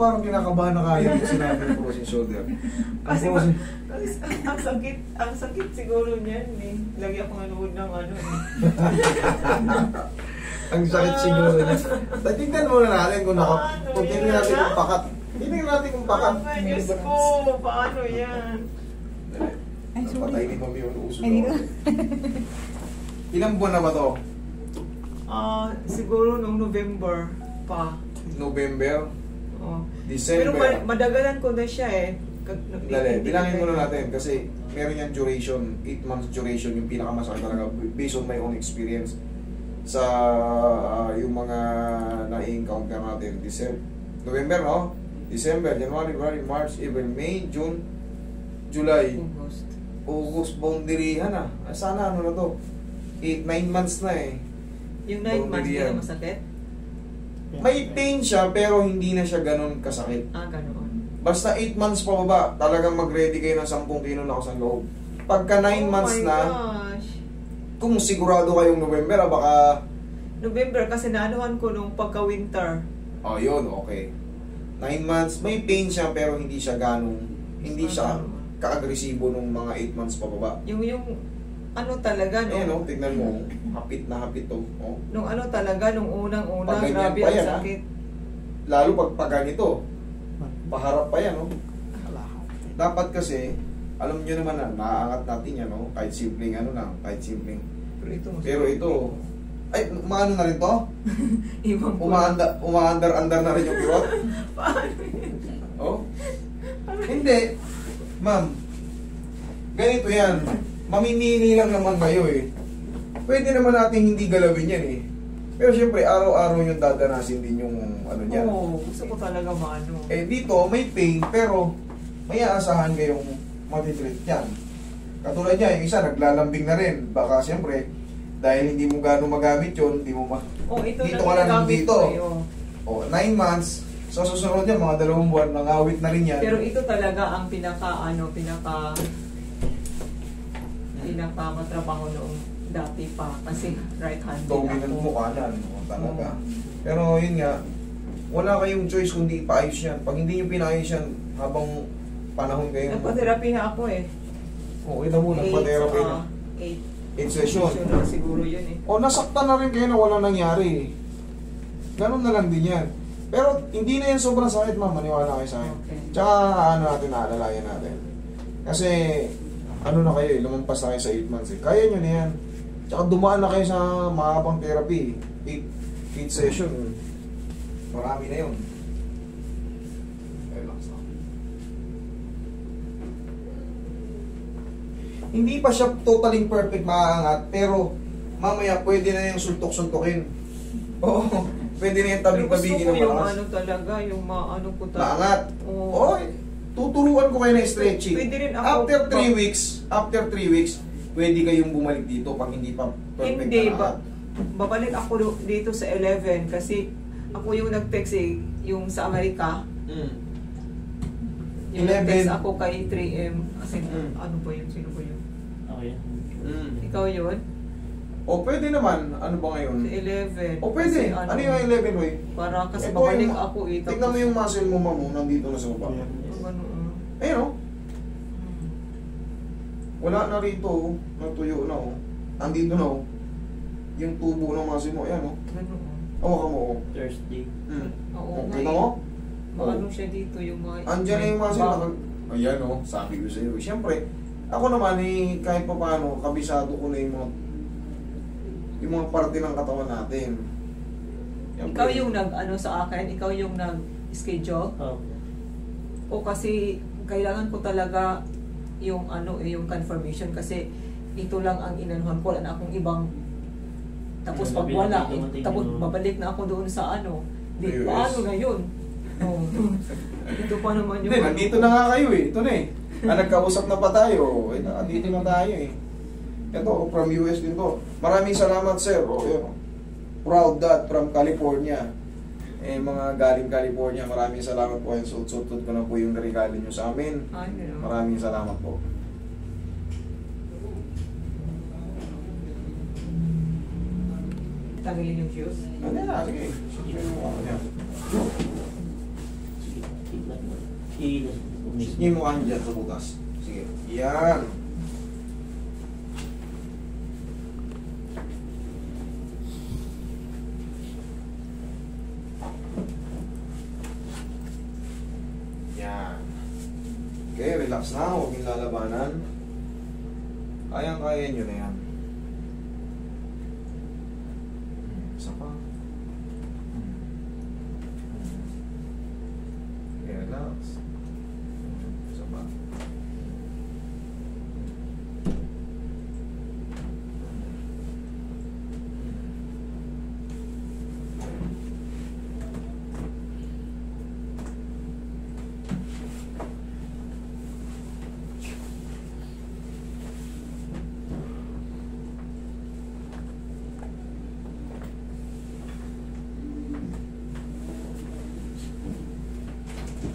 parang kinakabahan na kaya yung sinabi ng frozen shoulder. Kasi ang sakit siguro niyan eh. Lagi ako nanood ng ano eh. Ang sakit siguro niya. Tingnan muna natin kung kung tingnan natin kung pakat. Tingnan natin kung pakat. Ay, Diyos ko, paano yan? Ay, sorry. Patay ni Mami yung uso Ay, daw. Ilang buwan na ba to? Siguro nung November pa. November? Oh. December? Pero madagalan ko na siya eh. Dali, bilangin muna natin kasi meron yung duration, 8 months duration, yung pinakamasakit talaga based on my own experience sa yung mga na-encounter natin. November, no? December, January, February, March, April, May, June, July, August, boundarihan na. Sana ano na to? 9 months na eh. Yung 9 months hindi na masakit? May pain siya pero hindi na siya ganun kasakit. Ganoon. Basta 8 months pa baba, talagang mag-ready kayo ng 10 kilo na sa loob. Pagka 9 months na, gosh. kung sigurado kayong November, baka... November kasi naanuhan ko nung pagka-winter. Yun, okay. 9 months, may pain siya pero hindi siya ganong, hindi siya ka-agresibo nung mga 8 months pa baba. Yung ano talaga, no? Ayan, tignan mo, hapit na hapit to. Nung ano talaga, nung unang-unang, grabe pa ang yan, sakit. Lalo pag ganito, paharap pa yan, no? Dapat kasi, alam nyo naman na, naaangat natin yan, no? Kahit simpleng ano lang, kahit simpleng. Pero ito, ay, maano na rin to? Umaandar-andar na rin yung pirot? Paano yun? Oh? Hindi. Ma'am, ganito yan. Mamimili lang naman kayo eh. Pwede naman natin hindi galawin yan eh. Pero syempre, araw-araw yung dadanasin din yung ano niyan. Oo, gusto ko talaga maano. Eh dito, may pain, pero may aasahan kayong matitreat yan. Katulad niya, yung isa naglalambing na rin. Baka syempre, dahil hindi mo gano'ng magamit yun, hindi mo ito dito ka lang dito. 9 9 months, sa susunod yan, mga 2 buwan, nangawit na rin yan. Pero ito talaga ang pinaka-matrabaho noong dati pa. Kasi right-handed Dominant ako. mo kanan, talaga. Pero yun nga, wala kayong choice kundi ipaayos yan. Pag hindi nyo pinayos yan, habang panahon kayo... Nagpa-therapy na ako eh. Oo, ito mo, nagpa-therapy na. 8 session. Na siguro yun eh. O, nasaktan na rin kayo na wala nangyari. Ganun na lang din yan. Pero hindi na yan sobrang sakit, ma'am. Maniwala kayo sa akin. Okay. Tsaka ano natin, naalalayan natin. Kasi ano na kayo, lumampas na kayo sa 8 months eh. Kaya nyo na yan. Tsaka dumaan na kayo sa mahabang therapy. 8 session. Marami na yun. Relax na. Hindi pa siya totaling perfect maaangat, pero mamaya pwede na yung suntok-suntokin. Oo, pwede na yung tabi-tabingin ng yung malakas. ano talaga, yung maano ko talaga. Maangat. Oo. Tuturuan ko kayo ng stretching. Pwede rin ako. After 3 weeks, pwede kayong bumalik dito pag hindi pa perfect Hindi na ba? Babalik ako dito sa 11 kasi ako yung nag-text eh, yung sa Amerika. Yung 11. nag-text ako kay 3M. Kasi ano ba yun? Sino ba yun? Okay. Ikaw yun? O pwede naman, ano ba ngayon? Sa 11. O pwede. Kasi, Ano yung 11, Roy? Para kasi Ito babalik yung- ako eh. Tignan mo yung muscle mo, mamo, nandito na sa baba. Ayun o. Wala na rito, oh. Natuyo na o. Andito na o. Yung tubo ng muscle mo, ayan o. Hawakan mo o. Thursday. Oo, Kita mo? Maano siya dito yung mga... Andyan na yung muscle. Ayan o, sabi ko sa iyo. Siyempre, ako naman eh, kahit pa paano, kabisado ko na yung mga parte ng katawan natin. Siyempre, Ikaw yung nag-ano sa akin? Ikaw yung nag-schedule? Oh. O kasi kailangan ko talaga yung ano yung confirmation kasi ito lang ang inanuhan ko, wala na akong ibang tapos pag wala tapos babalik na ako doon sa ano di paano na yun. Ito pa naman yung nandito na nga kayo eh, ito na eh. Nagkausap na pa tayo, nandito na tayo eh. Ito, from US din to. Maraming salamat sir. Proud dad from California. Mga galing California, maraming salamat po. Sut-sut ko na po yung regalo nyo sa amin. Maraming salamat po. Tanggalin yung shoes. Ano na, sige. Sige mo ako niya. Yung mukha niyo dyan sa butas. Sige. Yan. Yan. Okay, relax na. Huwag yung lalabanan. Kayang-kaya nyo na yan. Isa pa. Okay, relax. Isa pa.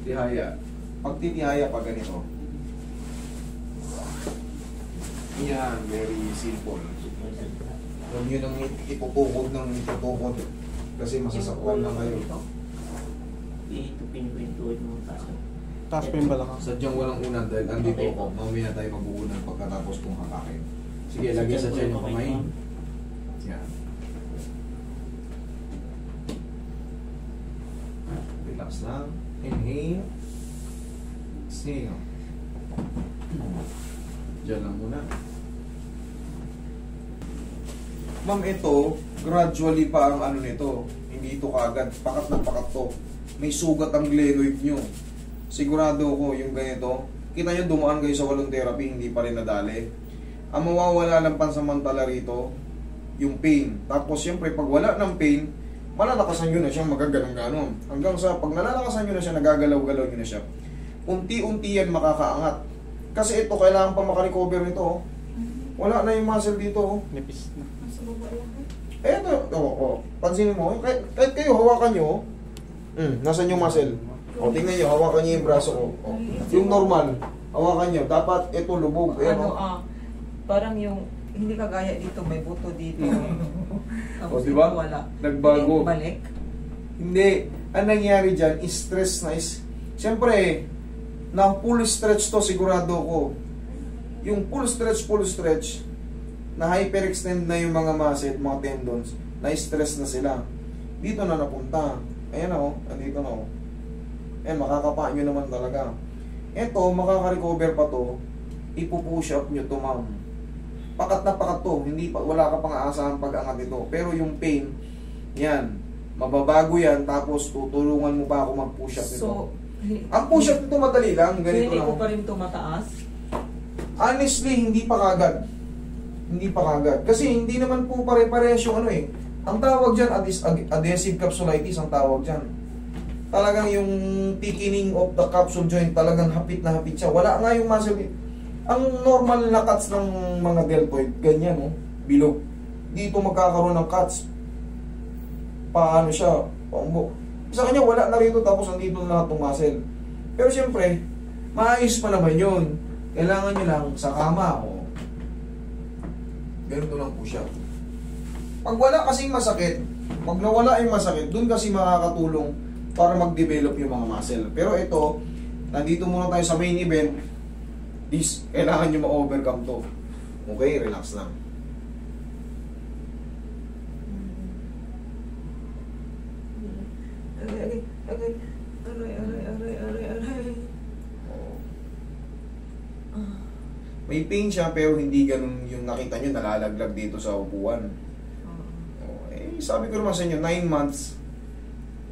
Tihaya. Pag titihaya pa ganito. Yan, very simple. Huwag nyo nang iputukod ng iputukod. Kasi masasaktan na kayo. Pintuin mo taas. Taas pa yung balakang. Sadyang walang unan dahil andito ako. Mamaya tayo mabuunan pagkatapos kong hakakin. Sige, lagyan sa tiyan yung kamay. Yan. Relax lang. Inhale. Exhale. Diyan lang muna. Ma'am, ito, gradually pa ang ano nito. Hindi ito kagad. Pakat na pakat to. May sugat ang glenoid nyo. Sigurado ko yung ganito. Kita nyo, dumaan kayo sa walong therapy, hindi pa rin nadali. Ang mawawala lang pansamantala rito, yung pain. Tapos, siyempre, pag wala ng pain, malalakasan nyo na siya magaganong-ganon. Hanggang sa pag nalalakasan nyo na siya, nagagalaw-galaw nyo na siya. Unti-unti yan makakaangat. Kasi ito, kailangan pa makarecover nito. Wala na yung muscle dito. Nipis na. Ito, pansinin mo. Kahit kayo, hawakan nyo. Nasaan yung muscle? Tingnan nyo, hawakan nyo yung braso ko. Yung normal, hawakan nyo. Dapat ito lubog. Parang yung, hindi kagaya dito, may buto dito. Tapos diba? dito wala. Nagbago. Balik. Hindi. Ang nangyari dyan, stress na is... Siyempre, na full stretch to, sigurado ko. Yung full stretch, na hyperextend na yung mga muscle, mga tendons, na-stress na sila. Dito na napunta. Ayan o, andito na o. Ayan, makakapa nyo naman talaga. Ito, makaka-recover pa to, ipupush up nyo to, ma'am. Pakat na pakat to, hindi pa, wala ka pang aasahan pag-angat ito. Pero yung pain, yan, mababago yan, tapos tutulungan mo pa ako mag-push up nito. So, ang push up nito madali lang, ganito hindi lang. ko pa rin ito mataas? Honestly, hindi pa kagad. Hindi pa kagad. Kasi hindi naman po pare-parehas yung ano eh. Ang tawag dyan, adhesive capsulitis ang tawag dyan. Talagang yung thickening of the capsule joint, talagang hapit na hapit siya. Wala nga yung muscle. Ang normal na cuts ng mga deltoid, ganyan oh, bilog. Dito magkakaroon ng cuts. Paano siya? Sa kanya wala na rito, tapos nandito na lahat ng muscle. Pero siyempre, maayos pa naman yun. Kailangan nyo lang sa kama o ganito lang po siya. Pag wala kasing masakit, pag nawala yung masakit, dun kasi makakatulong para mag-develop yung mga muscle. Pero ito, nandito muna tayo sa main event, this, kailangan nyo ma-overcome to. Okay, relax lang. May pain siya pero hindi ganun yung nakita nyo nalalaglag dito sa upuan. Sabi ko naman sa inyo, 9 months,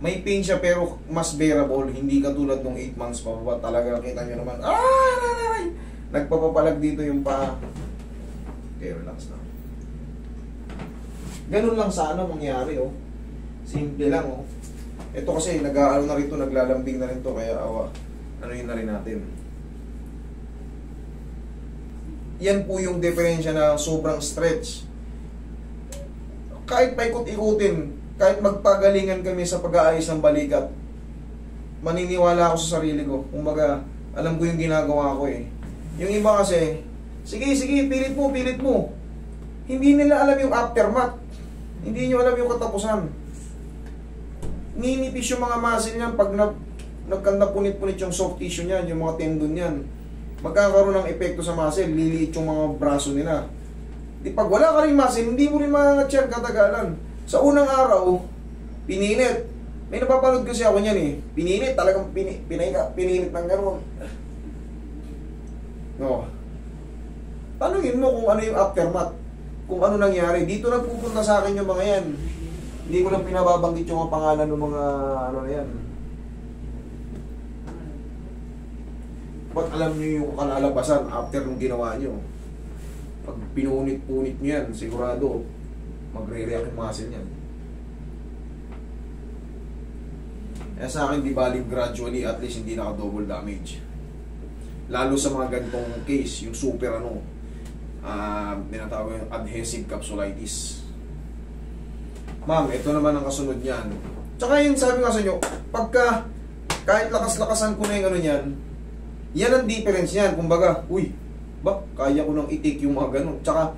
may pain siya pero mas bearable, hindi katulad nung 8 months pa. Talaga nakita nyo naman, nagpapapalag dito yung paa. Okay, relax na. Ganun lang sana mangyari, oh. Simple lang, oh. Ito kasi, nag-aano na rito, naglalambing na rin to, kaya ano yun na rin natin. Yan po yung diferensya na sobrang stretch. Kahit paikot-ikutin, kahit magpagalingan kami sa pag-aayos ng balikat, maniniwala ako sa sarili ko. Kumbaga, alam ko yung ginagawa ko eh. Yung iba kasi, sige, pilit mo. Hindi nila alam yung aftermath. Hindi nyo alam yung katapusan. Ninipis yung mga muscle niyan pag nagkanda punit-punit yung soft tissue niyan, yung mga tendon niyan, magkakaroon ng epekto sa muscle, liliit yung mga braso nila. Di pag wala ka rin muscle, hindi mo rin ma-check katagalan. Sa unang araw, pinilit. May napapanood kasi ako niyan eh. Pinilit, talagang pinilit ng gano'n. No. Tanungin mo kung ano yung aftermath. Kung ano nangyari. Dito nagpupunta sa akin yung mga yan. Hindi ko lang pinababanggit yung mga pangalan ng mga ano na yan. Ba't alam nyo yung kalalabasan after nung ginawa nyo? Pag pinunit-punit nyo yan, sigurado magre-react yung muscle yan. Kaya sa akin, di baling gradually, at least hindi naka-double damage. Lalo sa mga ganitong case, yung super tinatawag yung adhesive capsulitis. Ma'am, ito naman ang kasunod niyan. Tsaka yung sabi nga sa inyo, pagka kahit lakas-lakasan ko na yung ano niyan, yan ang difference niyan. Kumbaga, uy, kaya ko nang itik yung mga ganun. Tsaka,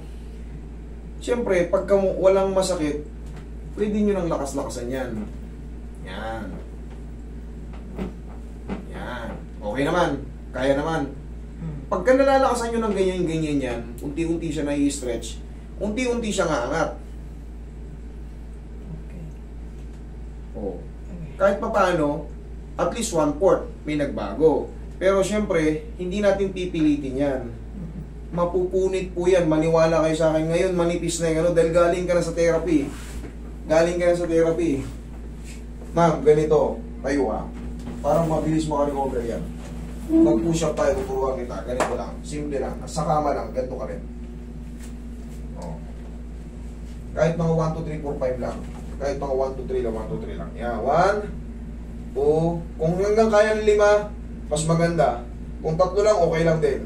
siyempre, pagka walang masakit, pwede nyo nang lakas-lakasan yan. Yan. Yan. Okay naman. Kaya naman. Pagka nalalakasan nyo ng ganyan-ganyan yan, unti-unti siya na-i-stretch, unti-unti siya aangat. Okay. Oh. Kahit pa paano, at least 1/4 may nagbago. Pero syempre, hindi natin pipilitin yan. Mapupunit po yan. Maniwala kayo sa akin. Ngayon, manipis na yung ano, dahil galing ka na sa therapy. Galing ka na sa therapy. Ma'am, ganito. Tayo ka. Parang mabilis makarecover yan. Mag-push up tayo, tuturuan kita. Ganito lang. Simple lang. Sa kama lang. Ganito ka rin. Oh. Kahit mga 1, 2, 3, 4, 5 lang. Kahit mga 1, 2, 3 lang. 1, 2, 3 lang. Yan. 1, 2. Kung hanggang kaya ng 5, mas maganda. Kung 3 lang, okay lang din.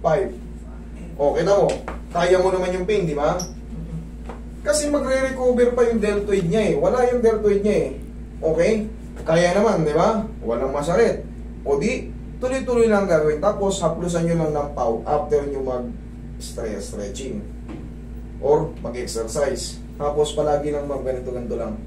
5. Okay na mo. Kaya mo naman yung pain, di ba? Kasi magre-recover pa yung deltoid niya eh. Wala yung deltoid niya eh. Okay? Kaya naman, di ba? Walang masakit. O di, tuloy-tuloy lang gagawin. Tapos, haplusan nyo lang ng pau after nyo mag-stretching. Or mag-exercise. Tapos, palagi lang ganito-ganito lang.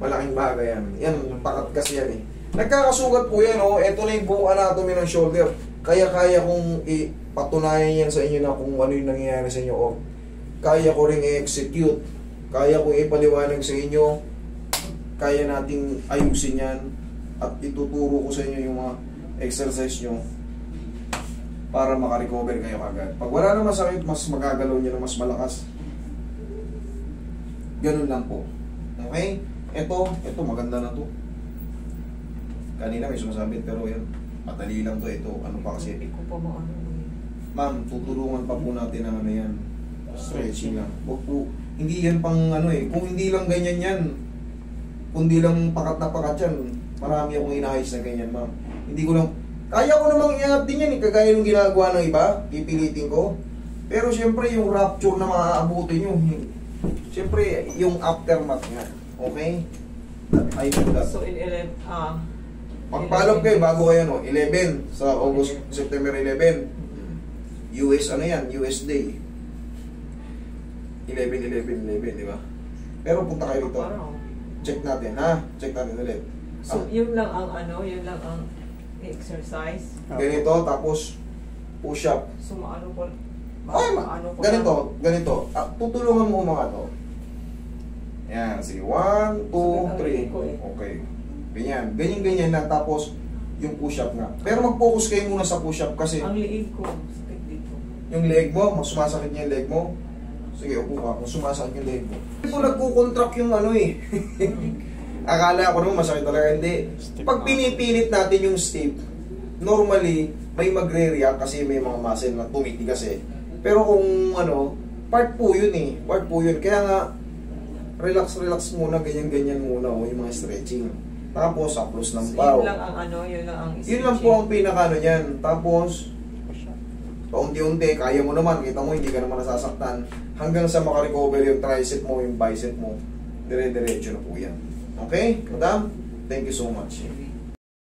Malaking bagay yan. Yan, pakat kasi yan eh. Nagkakasugat po yan, oh. Ito na yung buong anatomy ng shoulder. Kaya kong ipatunayan yan sa inyo na kung ano yung nangyayari sa inyo, oh. Kaya ko rin i-execute. Kaya ko ipaliwanag sa inyo. Kaya nating ayusin yan. At ituturo ko sa inyo yung mga exercise nyo para makarecover kayo agad. Pag wala na masakit, mas magagalaw nyo na mas malakas. Ganun lang po. Okay? Ito maganda na to. Kanina may sumasabit pero yan, madali lang to. Ito, ano pa kasi. Hindi ko pa maano. Ma'am, tutulungan pa po natin ang ano yan. Stretching lang. Huwag po, hindi yan pang ano eh. Kung hindi lang ganyan yan, kundi lang pakat na pakat yan, marami akong inahayos na ganyan, ma'am. Hindi ko lang, kaya ko namang iangat din yan eh, kagaya ng ginagawa ng iba, pipilitin ko. Pero syempre, yung rupture na maaabutin nyo, syempre, yung aftermath nga. Okay? I do that. So, in 11, Pagpalog kayo, bago kayo, no? 11, sa August, September 11. US, ano yan? US Day. 11, di ba? Pero punta kayo dito. Check natin, ha? Check natin ulit. So, yun lang ang yun lang ang exercise. Ganito, tapos push up. So, maano ko? Ay, ganito. Tutulungan mo mga to. Yan, sige. 1, 2, 3. Okay. Ganyan lang. Tapos, yung push up nga. Pero mag-focus kayo muna sa push up kasi ang liig ko, sakit dito. Yung leg mo, mas sumasakit niya yung leg mo. Sige, upo ka. Mas sumasakit yung leg mo. Ito nagkukontract yung ano eh. Akala ko naman masakit talaga. Hindi. Pag pinipilit natin yung stiff, normally, may magre-react kasi may mga muscle na tumitigas eh. Pero kung ano, part po yun eh. Part po yun. Kaya nga, relax muna, ganyan muna yung mga stretching. Tapos, haplos ng pao. Yun lang ang yun lang ang stretching. Yun lang po ang pinaka niyan. Tapos, paunti-unti, kaya mo naman, kita mo, hindi ka naman nasasaktan. Hanggang sa makarecover yung tricep mo, yung bicep mo, dire-diretso na po yan. Okay? Madam, thank you so much.